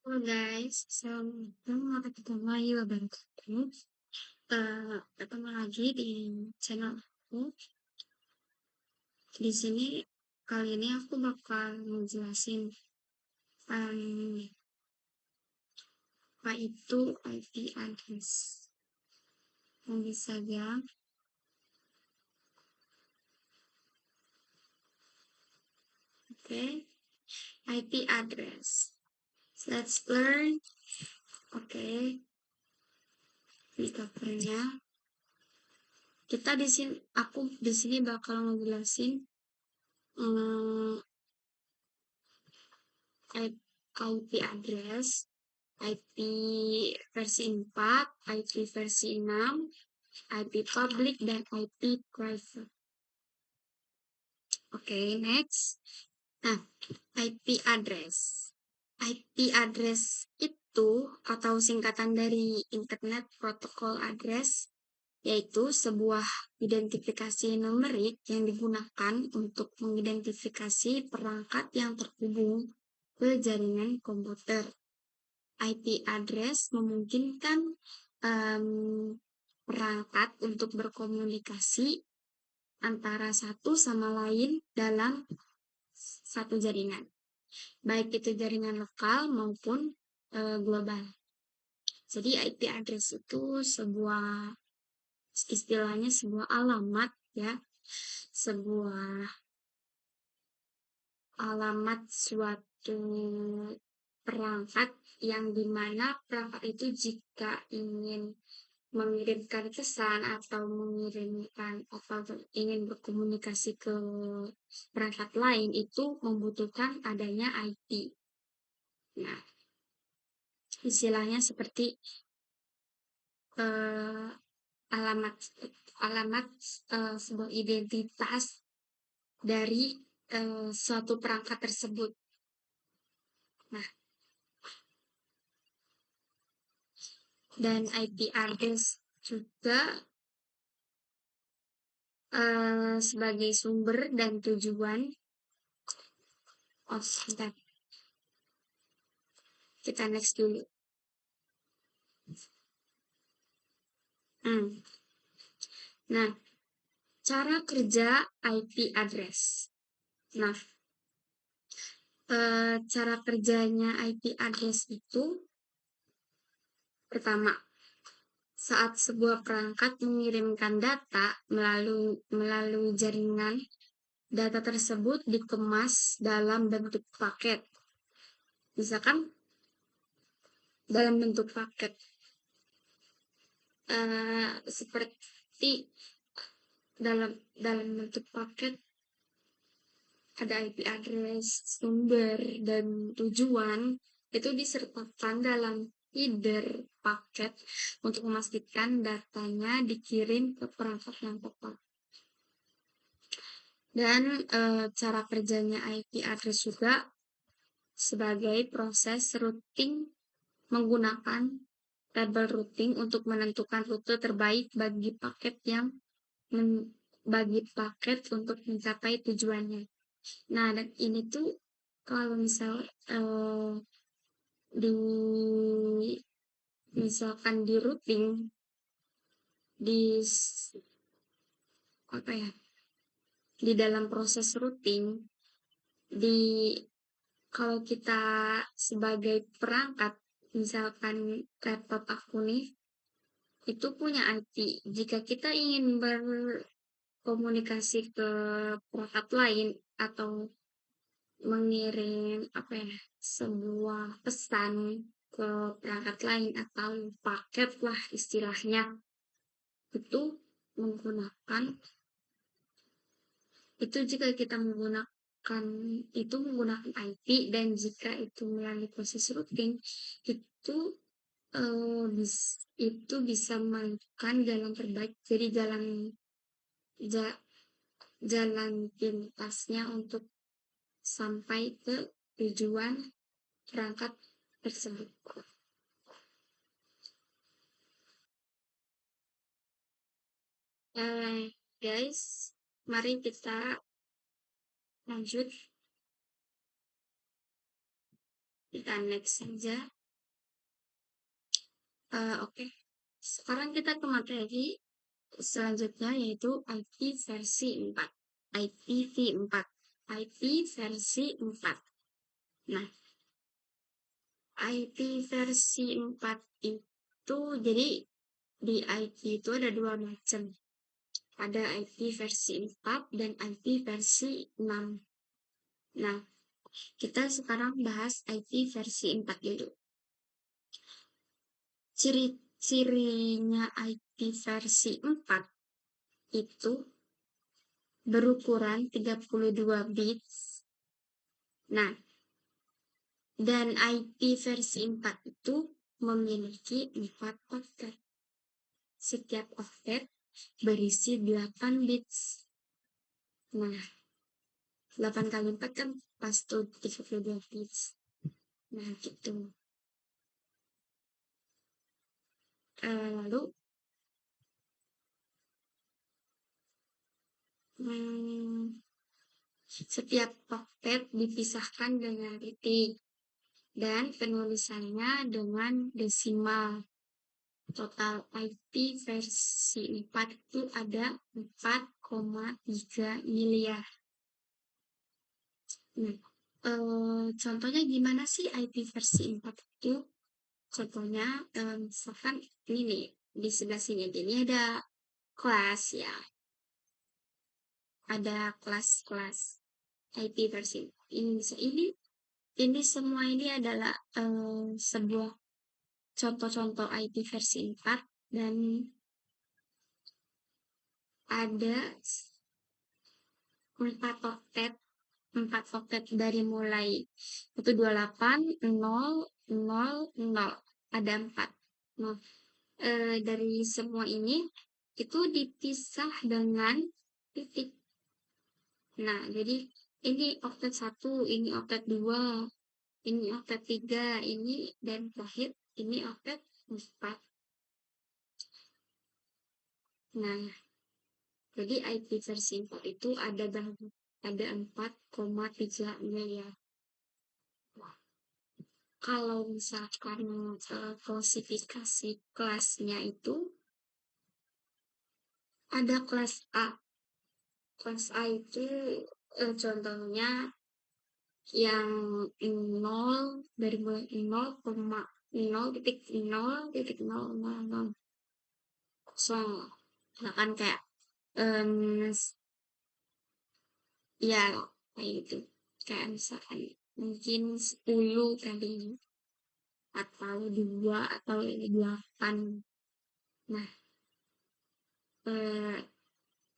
Halo guys, Assalamualaikum warahmatullahi wabarakatuh. Ketemu lagi di channel aku. Di sini kali ini aku bakal ngejelasin um, apa itu IP address. Lanjut saja. Oke, IP address. Let's learn. Oke, di covernya. Aku di sini bakal ngejelasin um, IP address, IP versi 4, IP versi 6, IP public, dan IP private. Oke, next. Nah, IP address. IP address itu atau singkatan dari Internet Protocol Address, yaitu sebuah identifikasi numerik yang digunakan untuk mengidentifikasi perangkat yang terhubung ke jaringan komputer. IP address memungkinkan perangkat untuk berkomunikasi antara satu sama lain dalam satu jaringan, baik itu jaringan lokal maupun global. Jadi IP address itu istilahnya sebuah alamat ya, sebuah alamat suatu perangkat yang dimana perangkat itu jika ingin mengirimkan pesan atau ingin berkomunikasi ke perangkat lain itu membutuhkan adanya IP. Nah, istilahnya seperti uh, alamat alamat sebuah identitas dari suatu perangkat tersebut. Nah, dan IP address juga sebagai sumber dan tujuan. Sebentar. Kita next dulu. Nah, cara kerja IP address. Nah, cara kerjanya IP address itu pertama, saat sebuah perangkat mengirimkan data melalui jaringan, data tersebut dikemas dalam bentuk paket. Misalkan dalam bentuk paket seperti dalam bentuk paket ada IP address, sumber, dan tujuan itu disertakan dalam header paket untuk memastikan datanya dikirim ke perangkat yang tepat. Dan cara kerjanya IP address juga sebagai proses routing menggunakan tabel routing untuk menentukan rute terbaik bagi paket untuk mencapai tujuannya. Nah, dan ini tuh kalau misalkan di routing di dalam proses routing kalau kita sebagai perangkat, misalkan laptop aku nih itu punya IP. Jika kita ingin berkomunikasi ke perangkat lain atau mengirim sebuah pesan ke perangkat lain atau paket lah istilahnya, itu menggunakan jika kita menggunakan IP, dan jika itu melalui proses routing itu bisa menemukan jalan terbaik, jadi jalan pintasnya untuk sampai ke tujuan perangkat tersebut. Guys, mari kita lanjut. Kita next saja. Oke. Sekarang kita ke materi selanjutnya, yaitu IP versi 4. IPv4. IP versi 4. Nah, IP versi 4 itu, jadi di IP itu ada dua macam. Ada IP versi 4 dan IP versi 6. Nah, kita sekarang bahas IP versi 4 dulu. Ciri-cirinya IP versi 4 itu berukuran 32 bits. Nah, dan IP versi 4 itu memiliki 4 oktet. Setiap oktet berisi 8 bits. Nah, 8 kali 4 kan pas tuh 32 bits. Nah, gitu. Lalu setiap oktet dipisahkan dengan titik dan penulisannya dengan desimal. Total IP versi 4 itu ada 4,3 miliar. Nah, contohnya gimana sih IP versi 4 itu? Contohnya, misalkan ini nih, di sebelah sini. Jadi ada kelas ya. Ada kelas-kelas IP versi 4. Ini semua ini adalah sebuah contoh-contoh IP versi 4 dan ada 4 oktet dari mulai 128 0 0 0 ada 4. Nah, dari semua ini itu dipisah dengan titik. Nah, jadi ini oktet 1, ini oktet 2, ini oktet 3, ini dan terakhir ini oktet 4. Nah, jadi IP versi 4 itu ada 4,3 miliar. Kalau misalkan klasifikasi kelasnya itu ada kelas A. Kelas A itu contohnya yang 0 dari mulai 0,0,0,0,0 kosong. Misalkan kayak ya kayak gitu. Kayak misalkan mungkin 10 kali atau 2 atau 8. Nah,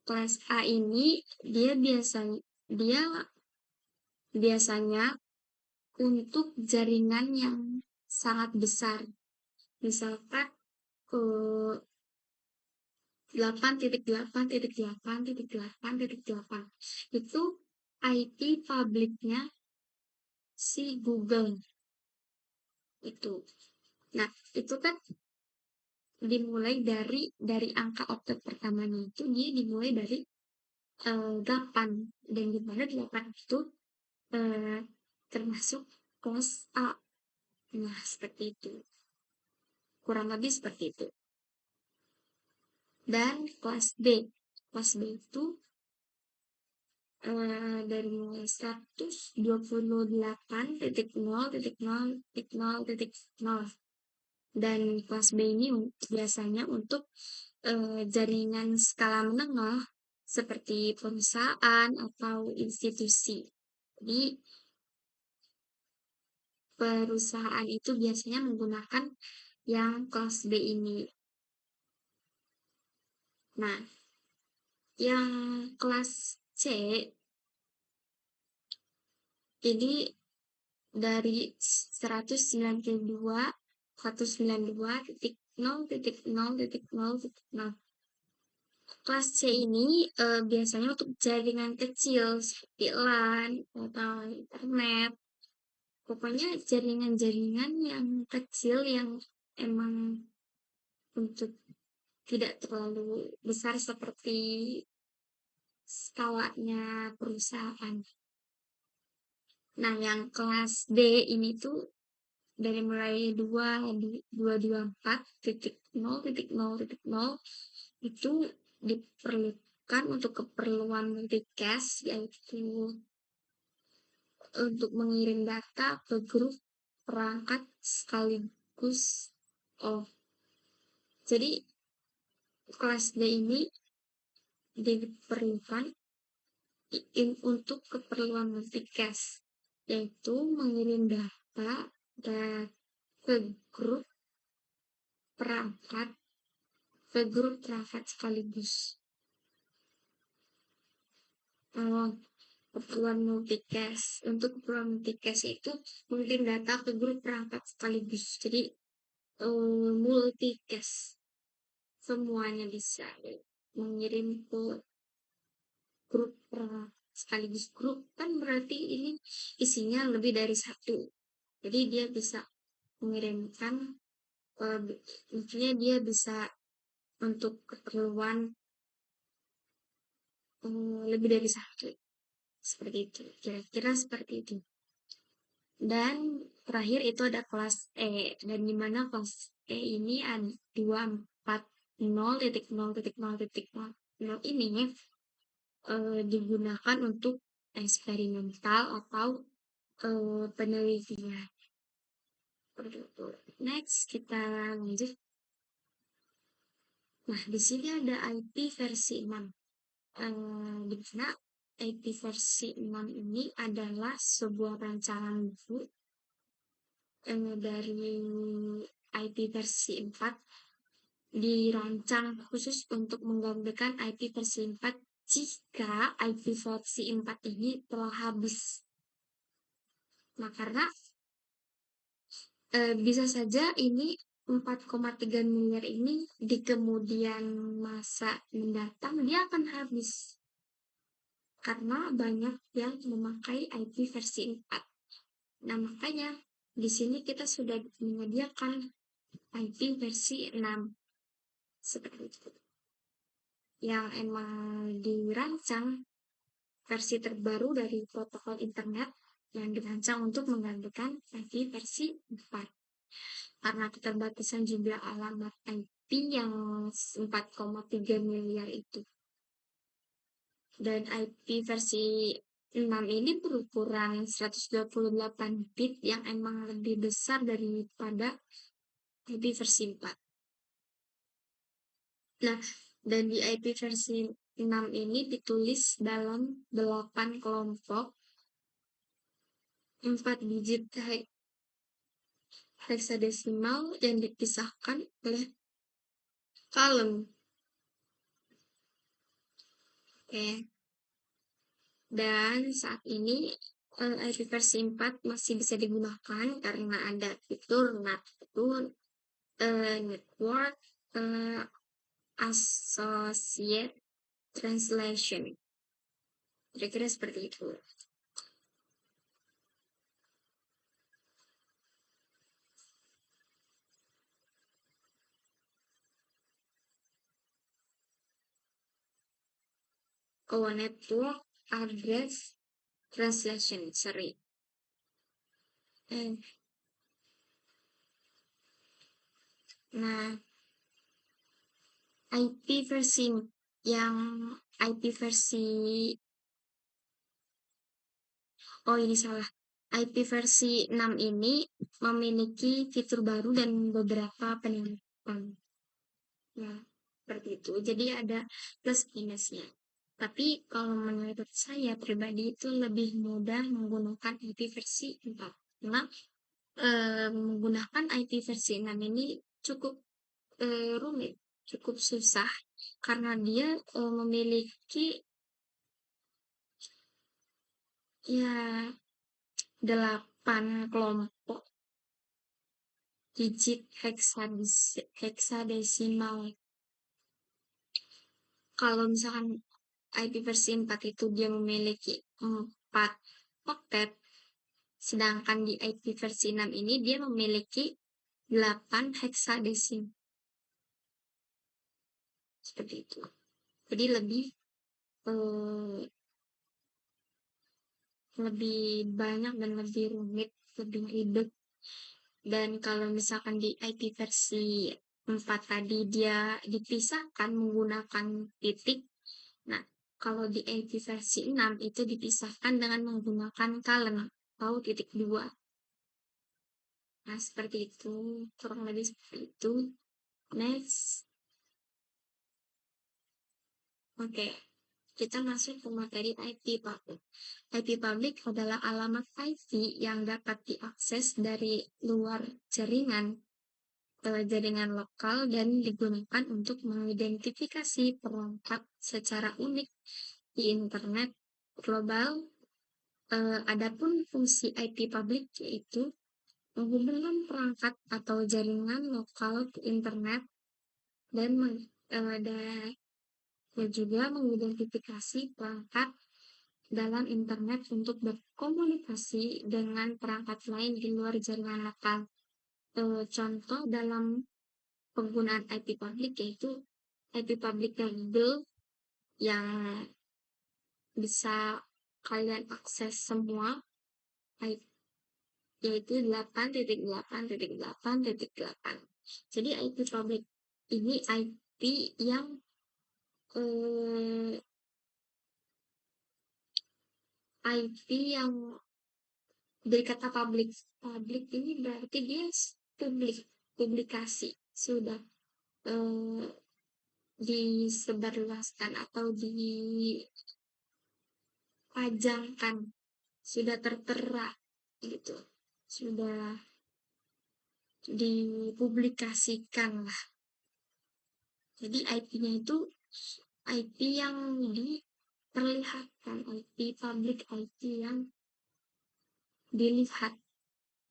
kelas A ini dia biasanya untuk jaringan yang sangat besar. Misalkan 8.8.8.8.8 itu IP publiknya si Google itu. Nah, itu kan dimulai dari angka oktet pertamanya itu dia dimulai dari 8 dan di mana 8 itu termasuk kelas A. Nah, seperti itu. Kurang lebih seperti itu. Dan kelas B. Kelas B itu dari mulai 128.0.0.0.0. Dan kelas B ini biasanya untuk jaringan skala menengah seperti perusahaan atau institusi. Jadi perusahaan itu biasanya menggunakan yang kelas B ini. Nah, yang kelas C ini dari 192.192.0.0.0.0. Kelas C ini biasanya untuk jaringan kecil seperti LAN atau internet. Pokoknya jaringan-jaringan yang kecil yang emang untuk tidak terlalu besar seperti skalanya perusahaan. Nah, yang kelas D ini tuh dari mulai 224.0.0.0 itu diperlukan untuk keperluan multicast, yaitu untuk mengirim data ke grup perangkat sekaligus. Jadi kelas D ini diperlukan untuk keperluan multicast, yaitu mengirim data ke grup perangkat sekaligus. Keperluan multicast, untuk keperluan multicast itu mengirim data ke grup perangkat sekaligus. Jadi multicast semuanya bisa mengirim ke grup sekaligus. Grup kan berarti ini isinya lebih dari satu, jadi dia bisa mengirimkan, maksudnya dia bisa untuk keperluan lebih dari satu, seperti itu, kira-kira seperti itu. Dan terakhir itu ada kelas E, dan dimana kelas E ini ada 240.0.0.0 ini digunakan untuk eksperimental atau penelitian. Next kita lanjut. Nah, di sini ada IP versi 6. Di mana IP versi 6 ini adalah sebuah rancangan baru dari IP versi 4, dirancang khusus untuk menggantikan IP versi 4 jika IP versi 4 ini telah habis. Nah, karena bisa saja ini 4,3 miliar ini di kemudian masa mendatang dia akan habis, karena banyak yang memakai IP versi 4. Nah, makanya di sini kita sudah menyediakan IP versi 6 seperti itu, yang emang dirancang versi terbaru dari protokol internet yang dirancang untuk menggantikan IP versi 4. Karena keterbatasan jumlah alamat IP yang 4,3 miliar itu. Dan IP versi 6 ini berukuran 128 bit yang emang lebih besar daripada IP versi 4. Nah, dan di IP versi 6 ini ditulis dalam 8 kelompok 4 digit heksadesimal yang dipisahkan oleh kalem. Oke. Dan saat ini IP versi 4 masih bisa digunakan karena ada fitur network associate translation. Kira-kira seperti itu. Network address translation, sorry. Nah, IP versi ini salah. IP versi 6 ini memiliki fitur baru dan beberapa peningkatan. Nah, seperti itu. Jadi ada plus minusnya. Tapi kalau menurut saya pribadi itu lebih mudah menggunakan IP versi 4. Karena menggunakan IP versi 6 ini cukup rumit, cukup susah, karena dia memiliki 8 kelompok digit heksadesimal. Kalau misalkan IP versi 4 itu dia memiliki 4 oktet, sedangkan di IP versi 6 ini dia memiliki 8 heksadesimal. Seperti itu. Jadi lebih banyak dan lebih rumit, lebih ribet Dan kalau misalkan di IP versi 4 tadi dia dipisahkan menggunakan titik. Nah, kalau di IP versi 6 itu dipisahkan dengan menggunakan kalen atau titik 2. Nah, seperti itu. Kurang lebih seperti itu. Next. Oke. Kita masuk ke materi IP public. IP public adalah alamat IP yang dapat diakses dari luar jaringan jaringan lokal dan digunakan untuk mengidentifikasi perangkat secara unik di internet global. Adapun fungsi IP public yaitu menghubungkan perangkat atau jaringan lokal ke internet dan juga mengidentifikasi perangkat dalam internet untuk berkomunikasi dengan perangkat lain di luar jaringan lokal. Contoh dalam penggunaan IP public yaitu IP public Google yang bisa kalian akses semua, yaitu 8.8.8.8. Jadi IP public ini IP yang IP yang dari kata public ini berarti dia publikasi sudah disebarluaskan atau dipajangkan, sudah tertera gitu, sudah dipublikasikan lah. Jadi IP-nya itu IP yang diperlihatkan, IP public, IP yang dilihat.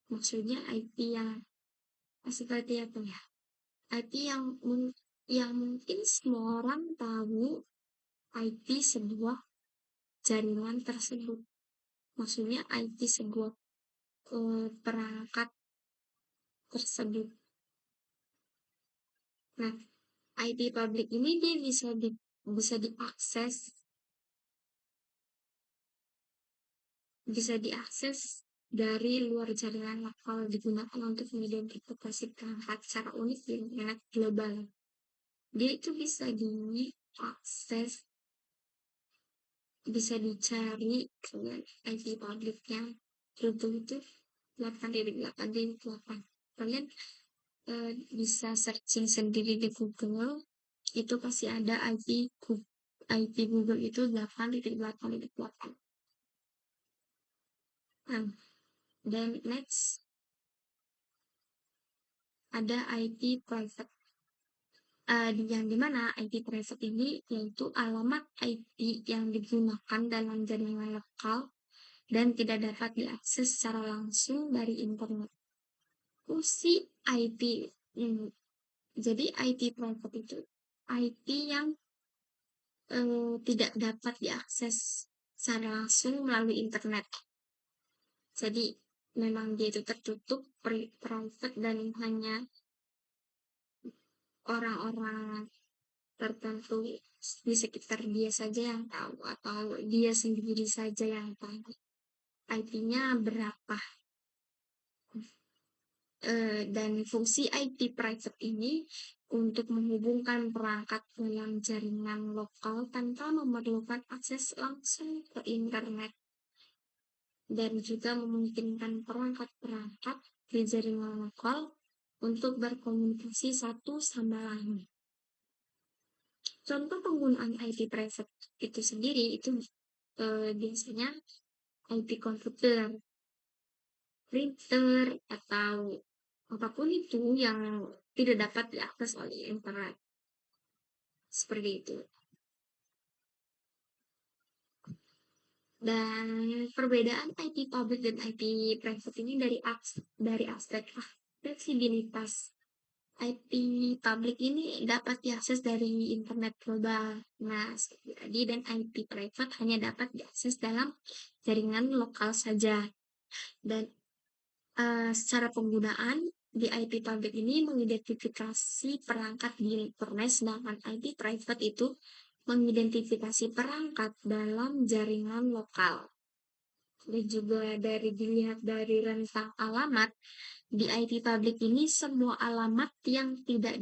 Maksudnya IP yang seperti apa ya? IP yang mungkin semua orang tahu IP sebuah jaringan tersebut. Maksudnya IP sebuah perangkat tersebut. Nah, IP public ini dia bisa diakses dari luar jaringan lokal, digunakan untuk mengidentifikasi perangkat secara unik di internet global. Dia itu bisa diakses, bisa dicari dengan IP publiknya itu 8.8.8. Kalian bisa searching sendiri di Google, itu pasti ada IP Google itu 8.8.8. Nah, dan next ada IP private. Yang dimana IP private ini yaitu alamat IP yang digunakan dalam jaringan lokal dan tidak dapat diakses secara langsung dari internet. Fungsi IP jadi IP private itu IP yang tidak dapat diakses secara langsung melalui internet. Jadi memang dia itu tertutup, private, dan hanya orang-orang tertentu di sekitar dia saja yang tahu, atau dia sendiri saja yang tahu IP-nya berapa. Dan fungsi IP private ini untuk menghubungkan perangkat dalam jaringan lokal tanpa memerlukan akses langsung ke internet, dan juga memungkinkan perangkat-perangkat di jaringan lokal untuk berkomunikasi satu sama lain. Contoh penggunaan IP private itu sendiri itu biasanya IP komputer, printer, atau apapun itu yang tidak dapat diakses oleh internet. Seperti itu. Dan perbedaan IP public dan IP private ini dari aspek fleksibilitas. IP public ini dapat diakses dari internet global. Nah, seperti tadi, dan IP private hanya dapat diakses dalam jaringan lokal saja. Dan secara penggunaan di IP public ini mengidentifikasi perangkat di internet, sedangkan IP private itu mengidentifikasi perangkat dalam jaringan lokal. dan juga dilihat dari rentang alamat di IP public ini, semua alamat yang tidak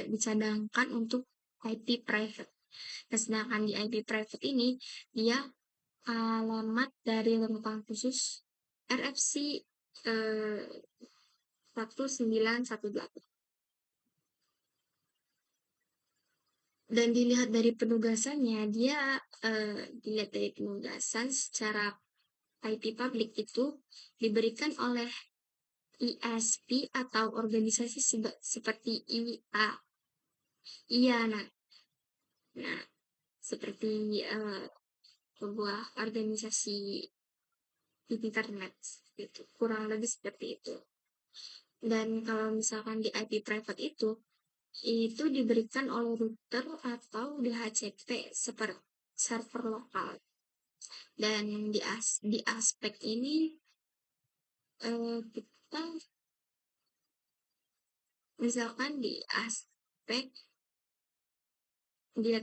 dicadangkan untuk IP private. Nah, sedangkan di IP private ini dia alamat dari rentang khusus RFC 1918. Dan dilihat dari penugasan secara IP public itu diberikan oleh ISP atau organisasi seperti IA. Nah, seperti sebuah organisasi di internet gitu. Kurang lebih seperti itu. Dan kalau misalkan di IP private itu diberikan oleh router atau DHCP seperti server lokal. Dan di aspek ini kita misalkan dilihat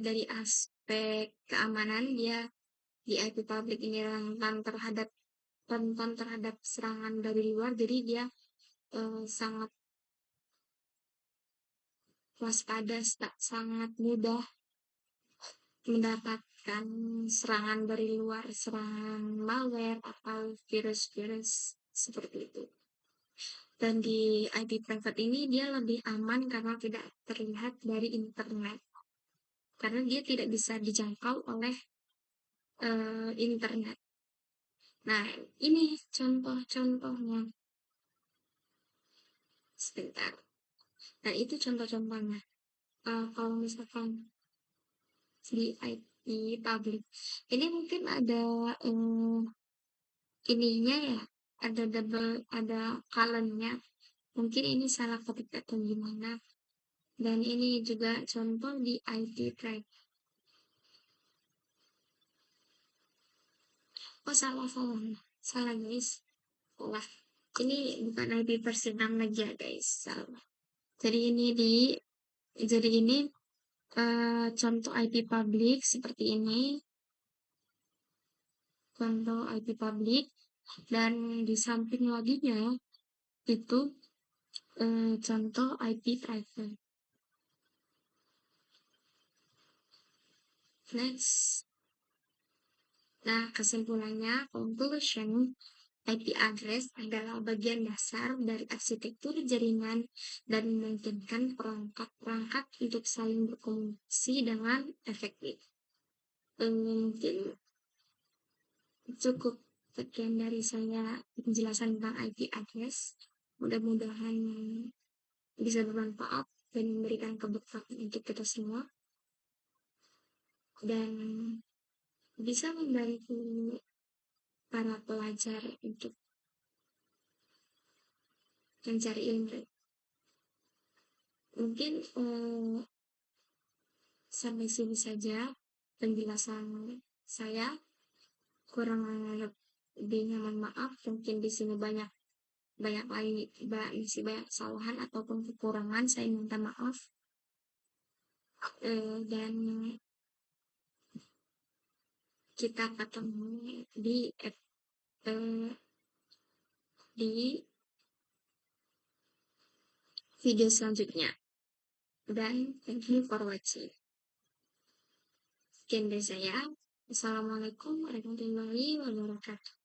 dari aspek keamanan, dia di IP public ini rentan terhadap serangan dari luar, jadi dia sangat waspada, sangat mudah mendapatkan serangan dari luar, serangan malware atau virus-virus seperti itu. Dan di IP private ini dia lebih aman karena tidak terlihat dari internet, karena dia tidak bisa dijangkau oleh internet. Nah, ini contoh-contohnya. Sebentar. Nah, itu contoh-contohnya. Kalau misalkan di IP public, ini mungkin ada ininya ya, ada column-nya. Mungkin ini salah ketik atau gimana. Dan ini juga contoh di IP private. Oh, salah guys. Salah. Ini bukan IP versi 6 lagi ya guys. Salah. Jadi ini contoh IP public seperti ini. Contoh IP public, dan di samping laginya itu contoh IP private. Next. Nah, kesimpulannya, conclusion, IP address adalah bagian dasar dari arsitektur jaringan dan memungkinkan perangkat-perangkat untuk saling berkomunikasi dengan efektif. Mungkin cukup sekian dari saya penjelasan tentang IP address. Mudah-mudahan bisa bermanfaat dan memberikan keberkahan untuk kita semua, dan bisa membantu para pelajar untuk mencari ilmu. Mungkin sampai sini saja penjelasan saya. Kurang lebihnya mohon maaf. Mungkin di sini masih banyak kesalahan ataupun kekurangan. Saya minta maaf. Dan kita ketemu di video selanjutnya. Dan thank you for watching. Sekian dari saya. Assalamualaikum warahmatullahi wabarakatuh.